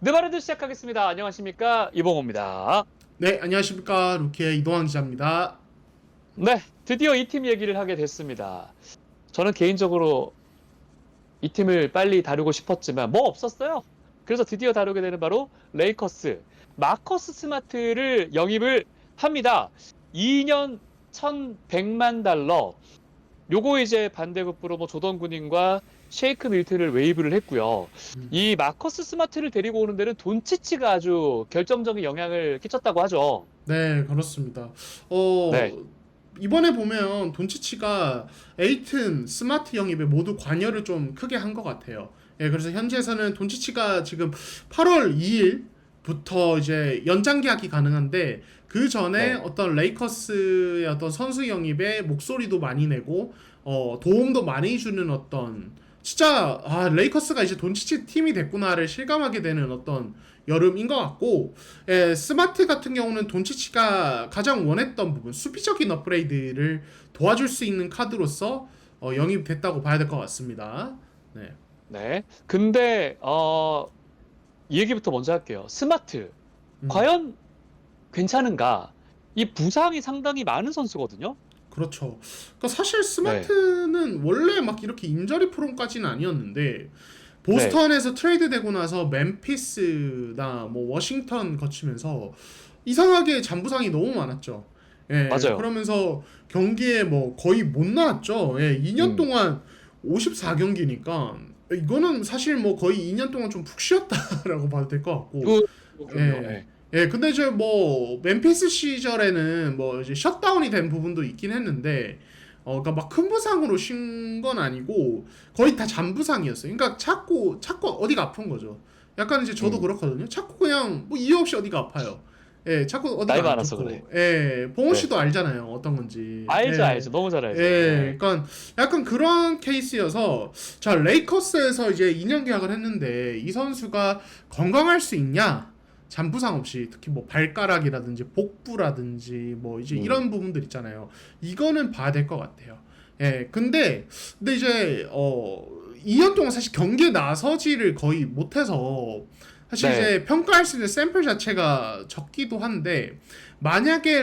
네, 발언도 시작하겠습니다. 안녕하십니까, 이봉호입니다. 네, 안녕하십니까. 루키의 이동환 기자입니다. 네, 드디어 이 팀 얘기를 하게 됐습니다. 저는 개인적으로 이 팀을 빨리 다루고 싶었지만 뭐 없었어요. 그래서 드디어 다루게 되는 바로 레이커스. 마커스 스마트를 영입을 합니다. 2년 1,100만 달러. 요거 이제 반대급부로 뭐 조던 군인과 쉐이크 밀튼을 웨이브를 했고요. 이 마커스 스마트를 데리고 오는 데는 돈치치가 아주 결정적인 영향을 끼쳤다고 하죠. 네, 그렇습니다. 네, 이번에 보면 돈치치가 에이튼, 스마트 영입에 모두 관여를 좀 크게 한 것 같아요. 예, 그래서 현지에서는 돈치치가 지금 8월 2일부터 이제 연장 계약이 가능한데 그 전에 네, 어떤 레이커스의 어떤 선수 영입에 목소리도 많이 내고 도움도 많이 주는 어떤 진짜 레이커스가 이제 돈치치 팀이 됐구나를 실감하게 되는 어떤 여름인 것 같고, 스마트 같은 경우는 돈치치가 가장 원했던 부분 수비적인 업그레이드를 도와줄 수 있는 카드로서 영입됐다고 봐야 될 것 같습니다. 네. 네. 근데 이 얘기부터 먼저 할게요. 스마트 음, 과연 괜찮은가? 이 부상이 상당히 많은 선수거든요. 그렇죠. 그러니까 사실 네, 스마트는 원래 막 이렇게 인저리 프론까지는 아니었는데 네, 보스턴에서 트레이드 되고 나서 멤피스나 뭐 워싱턴 거치면서 이상하게 잔부상이 너무 많았죠. 예, 맞아요. 그러면서 경기에 뭐 거의 못 나왔죠. 예, 2년 음, 동안 54경기니까 이거는 사실 뭐 거의 2년 동안 좀 푹 쉬었다라고 봐도 될 것 같고. 그럼요. 예. 예. 예, 근데 이제 뭐 멤피스 시절에는 뭐 이제 셧다운이 된 부분도 있긴 했는데 그러니까 막 큰 부상으로 쉰 건 아니고 거의 다 잔부상이었어요. 그러니까 자꾸 어디가 아픈 거죠. 약간 이제 저도 음, 그렇거든요. 자꾸 그냥 뭐 이유 없이 어디가 아파요. 예, 자꾸 나이 어디가 안 많아서 그래. 좋고. 예, 봉호 네, 씨도 알잖아요. 어떤 건지. 알죠, 예. 알죠. 너무 잘 알죠. 예, 네, 그러니까 약간 그런 케이스여서 자 레이커스에서 이제 2년 계약을 했는데 이 선수가 건강할 수 있냐? 잔부상 없이 특히 뭐 발가락이라든지 복부라든지 뭐 이제 음, 이런 부분들 있잖아요. 이거는 봐야 될 것 같아요. 예, 근데 이제 2년 동안 사실 경기에 나서지를 거의 못해서 사실 네, 이제 평가할 수 있는 샘플 자체가 적기도 한데 만약에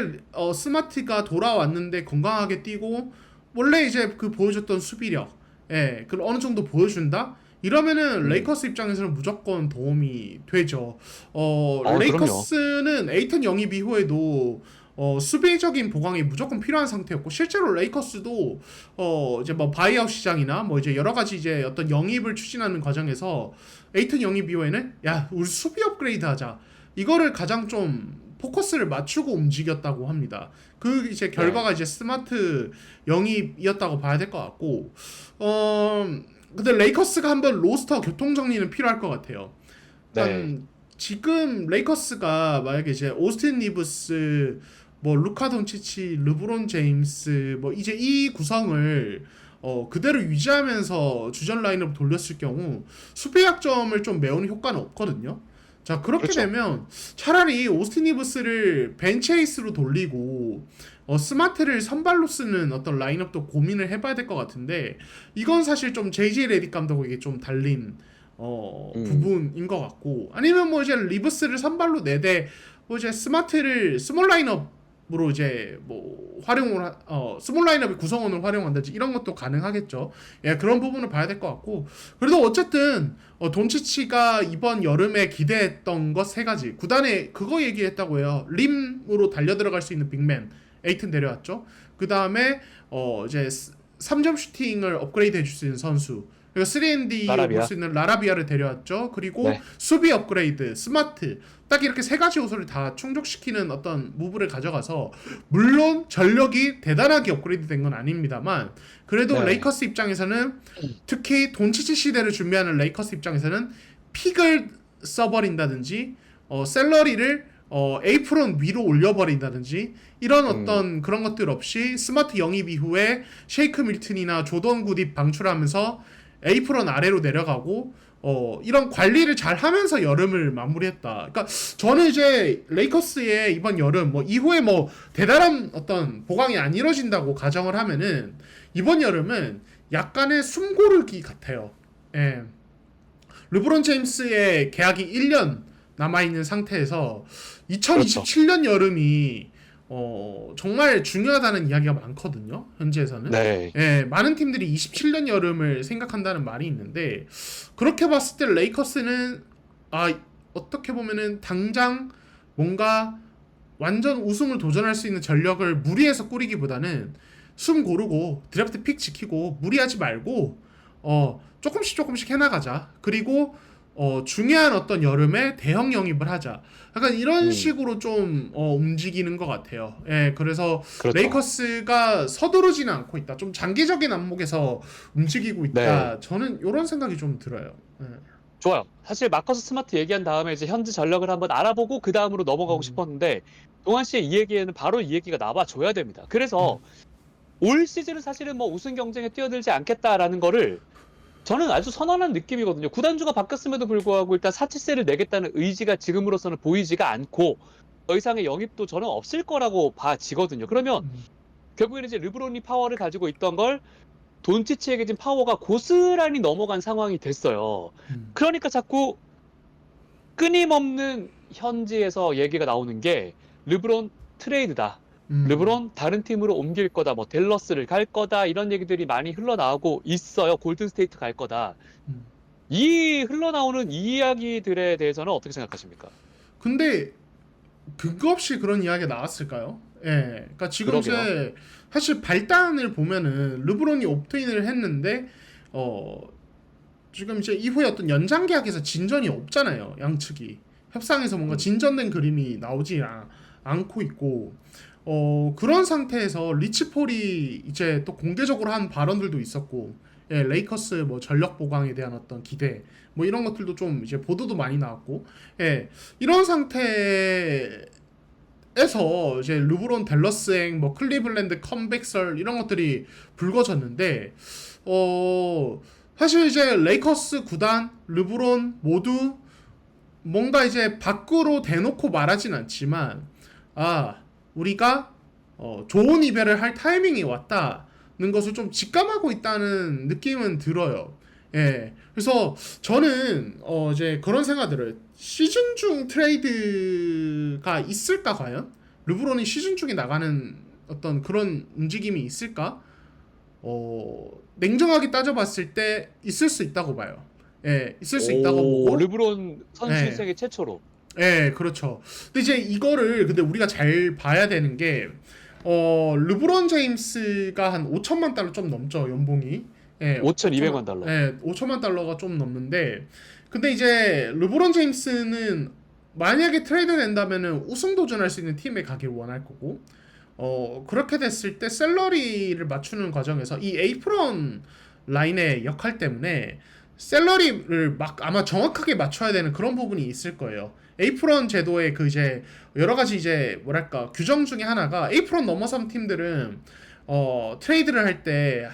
스마트가 돌아왔는데 건강하게 뛰고 원래 이제 그 보여줬던 수비력, 그 어느 정도 보여준다? 이러면은 음, 레이커스 입장에서는 무조건 도움이 되죠. 그럼요. 레이커스는 에이턴 영입 이후에도 수비적인 보강이 무조건 필요한 상태였고 실제로 레이커스도 이제 뭐 바이아웃 시장이나 뭐 이제 여러 가지 이제 어떤 영입을 추진하는 과정에서 에이턴 영입 이후에는 야 우리 수비 업그레이드 하자 이거를 가장 좀 포커스를 맞추고 움직였다고 합니다. 그 이제 네, 결과가 이제 스마트 영입이었다고 봐야 될 것 같고, 어 근데 레이커스가 한번 로스터 교통 정리는 필요할 것 같아요. 네, 그러니까 지금 레이커스가 만약에 이제 오스틴 리브스, 뭐 루카 돈치치, 르브론 제임스, 뭐 이제 이 구성을 그대로 유지하면서 주전 라인으로 돌렸을 경우 수비 약점을 좀 메우는 효과는 없거든요. 자 그렇게 그렇죠. 되면 차라리 오스틴 리브스를 벤체이스로 돌리고 스마트를 선발로 쓰는 어떤 라인업도 고민을 해봐야 될 것 같은데 이건 사실 좀 JJ 레디 감독에게 좀 달린 음, 부분인 것 같고 아니면 뭐 이제 리브스를 선발로 내되 뭐 이제 스마트를 스몰 라인업으로 이제 뭐 스몰 라인업의 구성원을 활용한다든지 이런 것도 가능하겠죠. 예, 그런 부분을 봐야 될 것 같고 그래도 어쨌든 돈치치가 이번 여름에 기대했던 것 세 가지 구단에 그거 얘기했다고 해요. 림으로 달려 들어갈 수 있는 빅맨 에이튼 데려왔죠. 그 다음에 이제 3점 슈팅을 업그레이드 해줄 수 있는 선수 그리고 3&D로 볼 라라비아. 수 있는 라라비아를 데려왔죠. 그리고 네, 수비 업그레이드, 스마트 딱 이렇게 세 가지 요소를 다 충족시키는 어떤 무브를 가져가서 물론 전력이 대단하게 업그레이드 된 건 아닙니다만 그래도 네, 레이커스 입장에서는 특히 돈치치 시대를 준비하는 레이커스 입장에서는 픽을 써버린다든지 셀러리를 에이프론 위로 올려버린다든지 이런 음, 어떤 그런 것들 없이 스마트 영입 이후에 쉐이크 밀튼이나 조던 굿이 방출하면서 에이프론 아래로 내려가고 이런 관리를 잘 하면서 여름을 마무리했다. 그러니까 저는 이제 레이커스의 이번 여름 뭐 이후에 뭐 대단한 어떤 보강이 안 이뤄진다고 가정을 하면은 이번 여름은 약간의 숨고르기 같아요. 예. 르브론 제임스의 계약이 1년 남아있는 상태에서 그렇죠. 2027년 여름이 정말 중요하다는 이야기가 많거든요. 현지에서는. 네. 예, 많은 팀들이 27년 여름을 생각한다는 말이 있는데 그렇게 봤을 때 레이커스는 어떻게 보면은 당장 뭔가 완전 우승을 도전할 수 있는 전력을 무리해서 꾸리기보다는 숨 고르고 드래프트 픽 지키고 무리하지 말고 조금씩 해나가자. 그리고 중요한 어떤 여름에 대형 영입을 하자. 약간 이런 음, 식으로 좀 움직이는 것 같아요. 예, 그래서 그렇죠. 레이커스가 서두르지는 않고 있다. 좀 장기적인 안목에서 움직이고 네. 있다. 저는 이런 생각이 좀 들어요. 예. 좋아요. 사실 마커스 스마트 얘기한 다음에 이제 현지 전력을 한번 알아보고 그 다음으로 넘어가고 음, 싶었는데 동환 씨의 이 얘기에는 바로 이 얘기가 나와줘야 됩니다. 그래서 음, 올 시즌은 사실은 뭐 우승 경쟁에 뛰어들지 않겠다라는 거를 저는 아주 선언한 느낌이거든요. 구단주가 바뀌었음에도 불구하고 일단 사치세를 내겠다는 의지가 지금으로서는 보이지가 않고 더 이상의 영입도 저는 없을 거라고 봐지거든요. 그러면 음, 결국에는 이제 르브론이 파워를 가지고 있던 걸 돈치치에게 지금 파워가 고스란히 넘어간 상황이 됐어요. 음, 그러니까 자꾸 끊임없는 현지에서 얘기가 나오는 게 르브론 트레이드다. 음, 르브론 다른 팀으로 옮길 거다. 뭐 댈러스를 갈 거다. 이런 얘기들이 많이 흘러나오고 있어요. 골든스테이트 갈 거다. 음. 이 흘러나오는 이 이야기들에 대해서는 어떻게 생각하십니까? 근데 근거 없이 그런 이야기가 나왔을까요? 예. 그러니까 지금 그러게요. 이제 사실 발단을 보면은 르브론이 옵트인을 했는데 어 지금 이제 이후에 어떤 연장 계약에서 진전이 없잖아요. 양측이 협상에서 뭔가 음, 진전된 그림이 나오지 않고 있고 그런 상태에서 리치 폴이 이제 또 공개적으로 한 발언들도 있었고 예, 레이커스 뭐 전력 보강에 대한 어떤 기대 뭐 이런 것들도 좀 이제 보도도 많이 나왔고 예, 이런 상태에서 이제 르브론 댈러스행 뭐 클리블랜드 컴백설 이런 것들이 불거졌는데 어 사실 이제 레이커스 구단 르브론 모두 뭔가 이제 밖으로 대놓고 말하진 않지만 우리가 좋은 이별을 할 타이밍이 왔다는 것을 좀 직감하고 있다는 느낌은 들어요. 예. 그래서 저는 이제 그런 생각 들어요. 시즌 중 트레이드가 있을까 과연? 르브론이 시즌 중에 나가는 어떤 그런 움직임이 있을까? 냉정하게 따져봤을 때 있을 수 있다고 봐요. 예, 있을 수 있다고 오, 보고, 르브론 선수 예, 인생의 최초로 예, 그렇죠. 근데 이제 이거를 근데 우리가 잘 봐야 되는 게 르브론 제임스가 한 5천만 달러 좀 넘죠, 연봉이. 예, 5천만 5,200만 달러. 5천만 달러가 좀 넘는데 근데 이제 르브론 제임스는 만약에 트레이드 된다면은 우승 도전할 수 있는 팀에 가길 원할 거고 그렇게 됐을 때 셀러리를 맞추는 과정에서 이 에이프런 라인의 역할 때문에 셀러리를 막 아마 정확하게 맞춰야 되는 그런 부분이 있을 거예요. 에이프런 제도의 그 이제 여러 가지 이제 뭐랄까 규정 중에 하나가 에이프런 넘어선 팀들은 트레이드를 할 때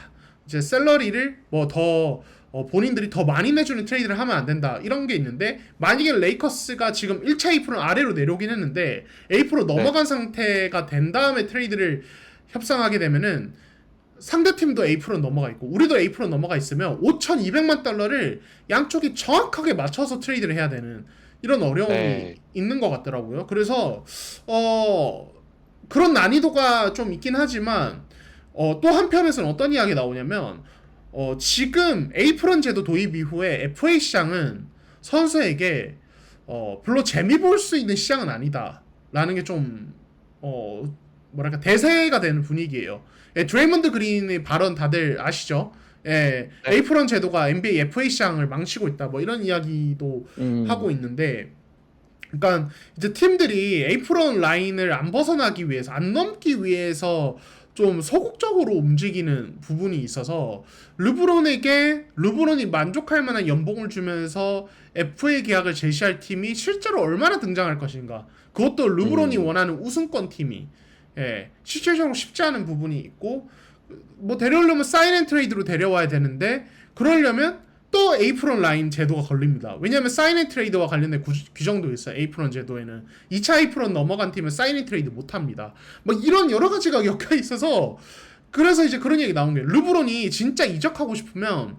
이제 셀러리를 뭐 더 본인들이 더 많이 내주는 트레이드를 하면 안 된다 이런 게 있는데 만약에 레이커스가 지금 1차 에이프런 아래로 내려오긴 했는데 에이프로 네. 넘어간 상태가 된 다음에 트레이드를 협상하게 되면은 상대팀도 에이프로 넘어가 있고 우리도 에이프로 넘어가 있으면 5,200만 달러를 양쪽이 정확하게 맞춰서 트레이드를 해야 되는 이런 어려움이 네. 있는 것 같더라고요. 그래서 그런 난이도가 좀 있긴 하지만 또 한편에서는 어떤 이야기 나오냐면 지금 에이프런 제도 도입 이후에 FA 시장은 선수에게 별로 재미 볼 수 있는 시장은 아니다라는 게 좀 뭐랄까 대세가 되는 분위기예요. 예, 드레이먼드 그린의 발언 다들 아시죠? 예, 네. 에이프런 제도가 NBA FA 시장을 망치고 있다. 뭐 이런 이야기도 하고 음, 있는데 그러니까 이제 팀들이 에이프런 라인을 안 벗어나기 위해서 안 넘기 위해서 좀 소극적으로 움직이는 부분이 있어서 르브론이 만족할 만한 연봉을 주면서 FA 계약을 제시할 팀이 실제로 얼마나 등장할 것인가 그것도 르브론이 음, 원하는 우승권 팀이 실질적으로 쉽지 않은 부분이 있고 뭐 데려오려면 사인 앤 트레이드로 데려와야 되는데 그러려면 또 에이프런 라인 제도가 걸립니다. 왜냐하면 사인 앤 트레이드와 관련된 규정도 있어요. 에이프런 제도에는 2차 에이프런 넘어간 팀은 사인 앤 트레이드 못합니다. 뭐 이런 여러 가지가 엮여 있어서 그래서 이제 그런 얘기 나온 게 르브론이 진짜 이적하고 싶으면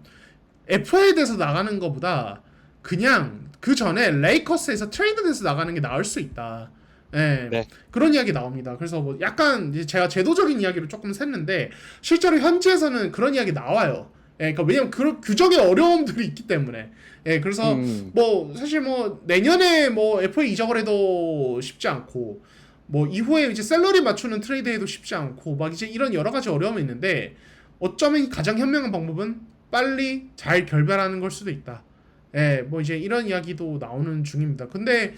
FA에 대해서 나가는 것보다 그냥 그 전에 레이커스에서 트레이드돼서 나가는 게 나을 수 있다. 예, 네. 그런 이야기 나옵니다. 그래서 뭐 약간 이제 제가 제도적인 이야기를 조금 샜는데 실제로 현지에서는 그런 이야기 나와요. 예, 그러니까 왜냐면 그 규정의 어려움들이 있기 때문에. 예, 그래서 뭐 사실 뭐 내년에 뭐 FA 이적을 해도 쉽지 않고 뭐 이후에 이제 셀러리 맞추는 트레이드해도 쉽지 않고 막 이제 이런 여러 가지 어려움이 있는데 어쩌면 가장 현명한 방법은 빨리 잘 결별하는 걸 수도 있다. 예, 뭐 이제 이런 이야기도 나오는 중입니다. 근데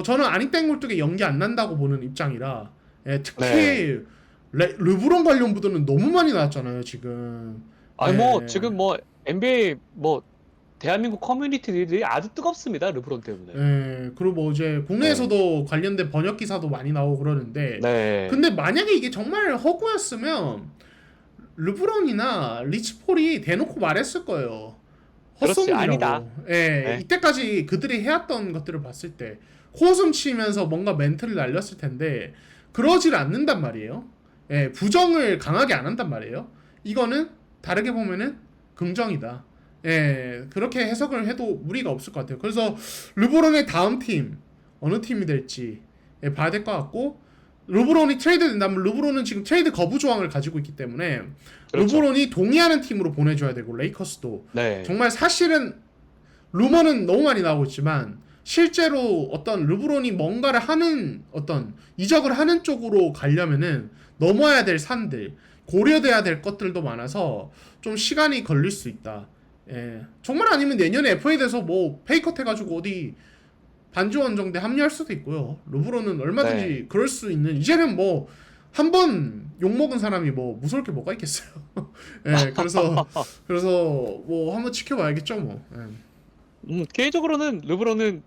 저는 아니땡골뚝에 연기 안 난다고 보는 입장이라 예, 특히 네. 르브론 관련 보도는 너무 많이 나왔잖아요 지금. 아니 뭐 예, 지금 뭐 NBA 뭐 대한민국 커뮤니티들이 아주 뜨겁습니다. 르브론 때문에. 예, 그리고 뭐 이제 네. 국내에서도 관련된 번역 기사도 많이 나오고 그러는데 네. 근데 만약에 이게 정말 허구였으면 르브론이나 리치 폴이 대놓고 말했을 거예요. 그렇지. 아니다. 헛소문이라고. 예, 네. 이때까지 그들이 해왔던 것들을 봤을 때 코웃음 치면서 뭔가 멘트를 날렸을 텐데 그러질 않는단 말이에요. 예, 부정을 강하게 안 한단 말이에요. 이거는 다르게 보면은 긍정이다. 예, 그렇게 해석을 해도 무리가 없을 것 같아요. 그래서 르브론의 다음 팀 어느 팀이 될지 예, 봐야 될 것 같고 르브론이 트레이드 된다면 르브론은 지금 트레이드 거부 조항을 가지고 있기 때문에 그렇죠. 르브론이 동의하는 팀으로 보내줘야 되고 레이커스도 네. 정말 사실은 루머는 너무 많이 나오고 있지만 실제로 어떤 르브론이 뭔가를 하는 어떤 이적을 하는 쪽으로 가려면은 넘어야 될 산들 고려돼야 될 것들도 많아서 좀 시간이 걸릴 수 있다. 예. 정말 아니면 내년에 FA 돼서 뭐 페이컷 해가지고 어디 반지 원정대 합류할 수도 있고요. 르브론은 얼마든지 네. 그럴 수 있는 이제는 뭐 한 번 욕먹은 사람이 뭐 무서울 게 뭐가 있겠어요. 예, 그래서 뭐 한번 지켜봐야겠죠 뭐. 예. 개인적으로는 르브론은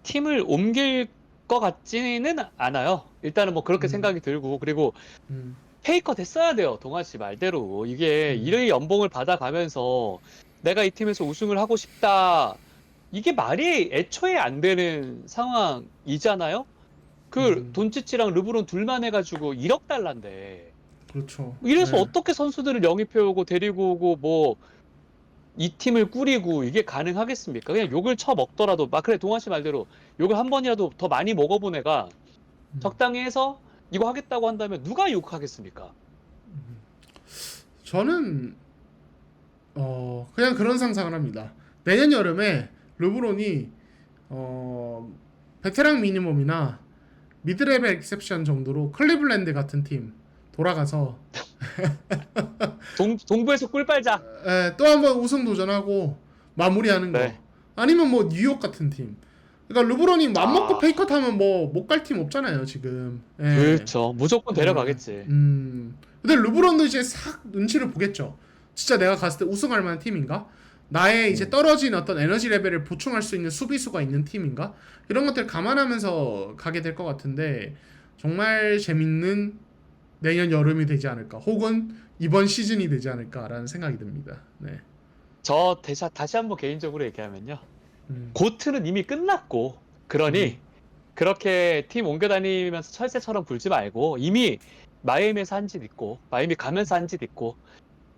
팀을 옮길 것 같지는 않아요. 일단은 뭐 그렇게 음, 생각이 들고 그리고 음, 페이컷 했어야 돼요. 동아 씨 말대로. 이게 음, 이 연봉을 받아가면서 내가 이 팀에서 우승을 하고 싶다. 이게 말이 애초에 안 되는 상황이잖아요. 그 음, 돈치치랑 르브론 둘만 해가지고 1억 달러인데 그렇죠. 이래서 예. 어떻게 선수들을 영입해오고 데리고 오고 뭐 이 팀을 꾸리고 이게 가능하겠습니까? 그냥 욕을 쳐먹더라도 막 그래 동아 씨 말대로 욕을 한 번이라도 더 많이 먹어본 애가 음, 적당히 해서 이거 하겠다고 한다면 누가 욕하겠습니까? 음. 저는 그냥 그런 상상을 합니다. 내년 여름에 르브론이 베테랑 미니멈이나 미드레벨 액셉션 정도로 클리블랜드 같은 팀 돌아가서 동부에서 꿀 빨자. 또 한번 우승 도전하고 마무리하는 거. 네. 아니면 뭐 뉴욕 같은 팀. 그러니까 르브론이 맘먹고 아, 페이컷 하면 뭐 못 갈 팀 없잖아요 지금. 예. 그렇죠. 무조건 예. 데려가겠지. 근데 르브론도 이제 싹 눈치를 보겠죠. 진짜 내가 갔을 때 우승할 만한 팀인가? 나의 이제 음. 떨어진 어떤 에너지 레벨을 보충할 수 있는 수비수가 있는 팀인가? 이런 것들 감안하면서 가게 될 것 같은데 정말 재밌는 내년 여름이 되지 않을까? 혹은 이번 시즌이 되지 않을까라는 생각이 듭니다. 네. 다시 한번 개인적으로 얘기하면요. 음, 고트는 이미 끝났고, 음, 그러니 그렇게 팀 옮겨 다니면서 철새처럼 굴지 말고 이미 마이애미에서 한 짓 있고, 마이애미 가면서 한 짓 있고,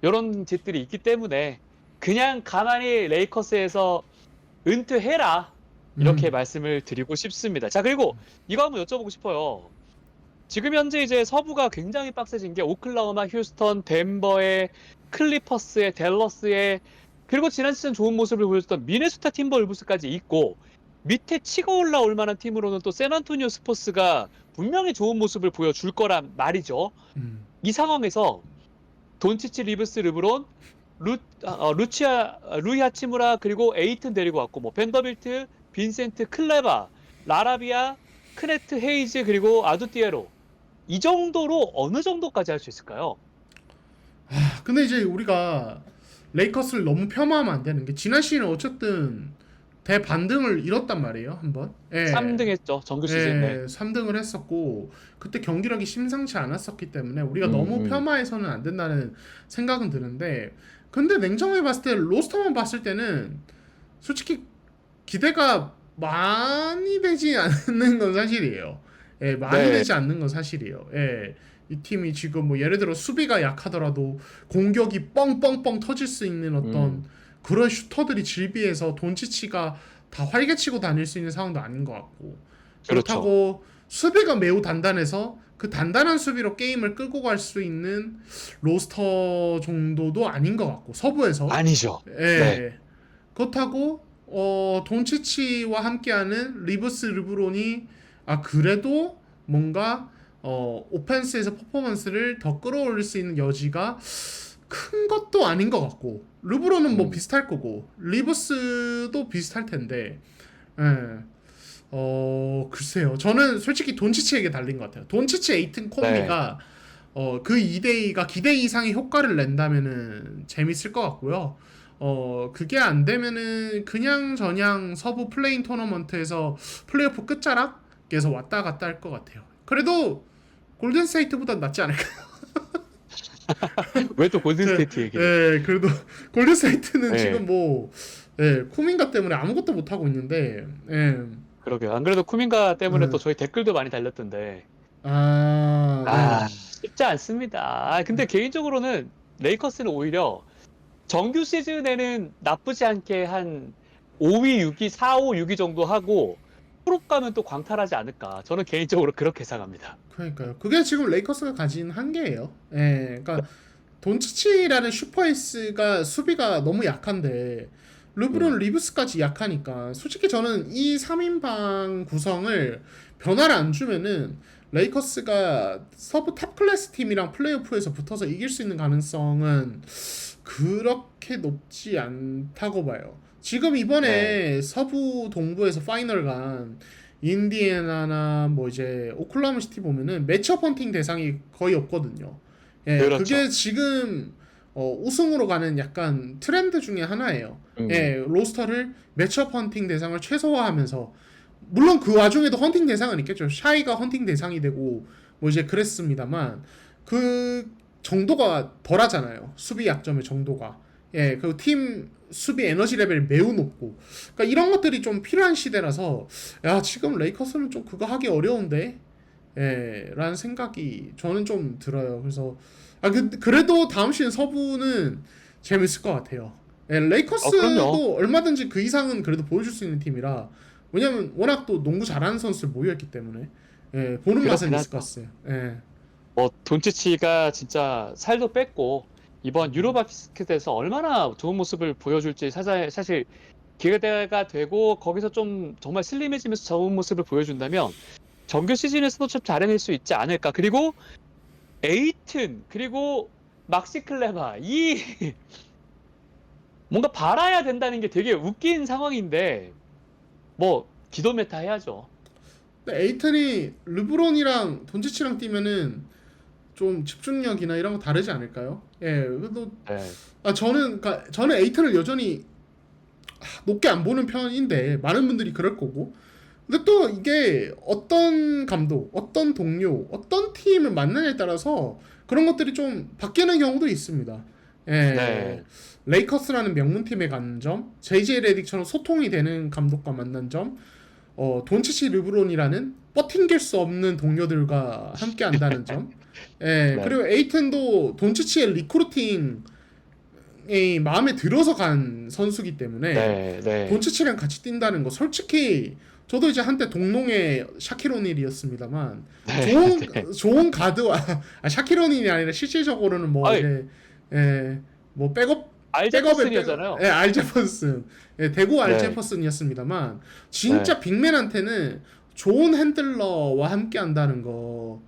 이런 짓들이 있기 때문에 그냥 가만히 레이커스에서 은퇴해라. 이렇게 음, 말씀을 드리고 싶습니다. 자, 그리고 이거 한번 여쭤보고 싶어요. 지금 현재 이제 서부가 굉장히 빡세진 게 오클라호마, 휴스턴, 덴버의 클리퍼스의 댈러스의 그리고 지난 시즌 좋은 모습을 보여줬던 미네소타 팀버울브스까지 있고 밑에 치고 올라올 만한 팀으로는 또 샌안토니오 스포츠가 분명히 좋은 모습을 보여줄 거란 말이죠. 음. 이 상황에서 돈치치, 리브스, 르브론, 루이 하치무라 그리고 에이튼 데리고 왔고 뭐 벤더빌트, 빈센트, 클레바, 라라비아, 크네트, 헤이즈 그리고 아두띠에로 이 정도로 어느 정도까지 할 수 있을까요? 근데 이제 우리가 레이커스를 너무 폄하하면 안 되는 게 지난 시즌에 어쨌든 대반등을 이뤘단 말이에요, 한번. 예. 3등 했죠, 정규 시즌. 네. 예, 3등을 했었고 그때 경기력이 심상치 않았었기 때문에 우리가 음, 너무 음. 폐마해서는 안 된다는 생각은 드는데 근데 냉정하게 봤을 때 로스터만 봤을 때는 솔직히 기대가 많이 되지 않는 건 사실이에요. 예, 많이 네. 되지 않는 건 사실이에요. 예. 이 팀이 지금 뭐 예를 들어 수비가 약하더라도 공격이 뻥뻥뻥 터질 수 있는 어떤 음. 그런 슈터들이 질비해서 돈치치가 다 활개치고 다닐 수 있는 상황도 아닌 것 같고 그렇죠. 그렇다고 수비가 매우 단단해서 그 단단한 수비로 게임을 끌고 갈 수 있는 로스터 정도도 아닌 것 같고 서부에서 아니죠. 예. 네. 그렇다고 돈치치와 함께하는 리브스 르브론이 그래도 뭔가 오펜스에서 퍼포먼스를 더 끌어올릴 수 있는 여지가 큰 것도 아닌 것 같고 르브론은 뭐 비슷할 거고 리브스도 비슷할 텐데 예. 글쎄요. 저는 솔직히 돈치치에게 달린 것 같아요. 돈치치, 에이튼, 콤비가 그 2대2가 기대 이상의 효과를 낸다면은 재밌을 것 같고요. 그게 안 되면은 그냥 저냥 서부 플레인 토너먼트에서 플레이오프 끝자락에서 왔다 갔다 할 것 같아요. 그래도 골든스테이트보다 낫지 않을까요? 왜 또 골든스테이트 얘기를? 네, 그래도 골든스테이트는 네. 지금 뭐 쿠민가 때문에 아무것도 못 하고 있는데, 그러게요. 안 그래도 쿠민가 때문에 또 저희 댓글도 많이 달렸던데. 네. 쉽지 않습니다. 근데 개인적으로는 레이커스는 오히려 정규 시즌에는 나쁘지 않게 한 5위, 6위, 4, 5, 6위 정도 하고 프로 가면 또 광탈하지 않을까. 저는 개인적으로 그렇게 생각합니다. 그러니까요. 그게 지금 레이커스가 가진 한계예요. 그러니까 돈치치라는 슈퍼에이스가 수비가 너무 약한데 르브론 리브스까지 약하니까 솔직히 저는 이 3인방 구성을 변화를 안 주면은 레이커스가 서부 탑 클래스 팀이랑 플레이오프에서 붙어서 이길 수 있는 가능성은 그렇게 높지 않다고 봐요. 지금 이번에 서부 동부에서 파이널 간 인디애나나 뭐 이제 오클라호마 시티 보면은 매치업 헌팅 대상이 거의 없거든요. 그렇죠. 그게 지금 우승으로 가는 약간 트렌드 중에 하나예요. 로스터를 매치업 헌팅 대상을 최소화하면서 물론 그 와중에도 헌팅 대상은 있겠죠. 샤이가 헌팅 대상이 되고 뭐 이제 그랬습니다만 그 정도가 덜하잖아요. 수비 약점의 정도가. 그리고 팀 수비 에너지 레벨이 매우 높고. 그러니까 이런 것들이 좀 필요한 시대라서 야, 지금 레이커스는 좀 그거 하기 어려운데. 라는 생각이 저는 좀 들어요. 그래서 그래도 다음 시즌 서부는 재밌을 것 같아요. 레이커스도 얼마든지 그 이상은 그래도 보여줄 수 있는 팀이라 왜냐면 워낙 또 농구 잘하는 선수들 모여있기 때문에 보는 맛은 있을 것 같아요. 돈치치가 진짜 살도 뺐고 이번 유로바스켓에서 얼마나 좋은 모습을 보여줄지 사실 기대가 되고 거기서 좀 정말 슬림해지면서 좋은 모습을 보여준다면 정규 시즌에서도 좀 잘해낼 수 있지 않을까. 그리고 에이튼 그리고 막시 클레바 이 뭔가 바라야 된다는 게 되게 웃긴 상황인데 뭐 기도 메타 해야죠. 근데 에이튼이 르브론이랑 돈치치랑 뛰면은 좀 집중력이나 이런 거 다르지 않을까요? 그래도 저는 에이튼을 여전히 높게 안 보는 편인데 많은 분들이 그럴 거고. 근데 또 이게 어떤 감독, 어떤 동료, 어떤 팀을 만나냐에 따라서 그런 것들이 좀 바뀌는 경우도 있습니다. 레이커스라는 명문팀에 간 점, JJ 레딕처럼 소통이 되는 감독과 만난 점, 돈치치 르브론이라는 뻗팅길 수 없는 동료들과 함께 한다는 점, 그리고 에이튼도 돈치치의 리크루팅이 마음에 들어서 간 선수기 때문에 돈치치랑 같이 뛴다는 거 솔직히 저도 이제 한때 동농의 샤킬 오닐이었습니다만 좋은 가드와 샤킬 오닐이 아니라 실질적으로는 뭐 이제 뭐 알제퍼슨이었잖아요. 알제퍼슨 대구 알제퍼슨이었습니다만 진짜 빅맨한테는 좋은 핸들러와 함께 한다는 거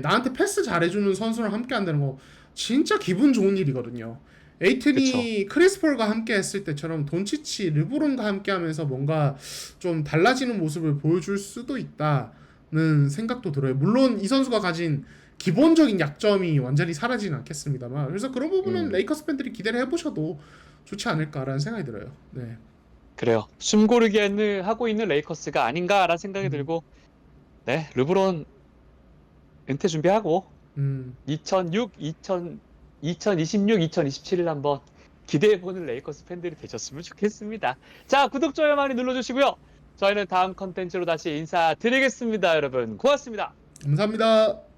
나한테 패스 잘해주는 선수랑 함께 한다는 거 진짜 기분 좋은 일이거든요. 에이튼이 크리스 폴과 함께 했을 때처럼 돈치치, 르브론과 함께 하면서 뭔가 좀 달라지는 모습을 보여줄 수도 있다는 생각도 들어요. 물론 이 선수가 가진 기본적인 약점이 완전히 사라지진 않겠습니다만 그래서 그런 부분은 레이커스 팬들이 기대를 해보셔도 좋지 않을까라는 생각이 들어요. 그래요. 숨고르기 하고 있는 레이커스가 아닌가라는 생각이 들고 르브론 은퇴 준비하고 2026, 2027을 한번 기대해보는 레이커스 팬들이 되셨으면 좋겠습니다. 자, 구독, 좋아요 많이 눌러주시고요. 저희는 다음 컨텐츠로 다시 인사드리겠습니다. 여러분 고맙습니다. 감사합니다.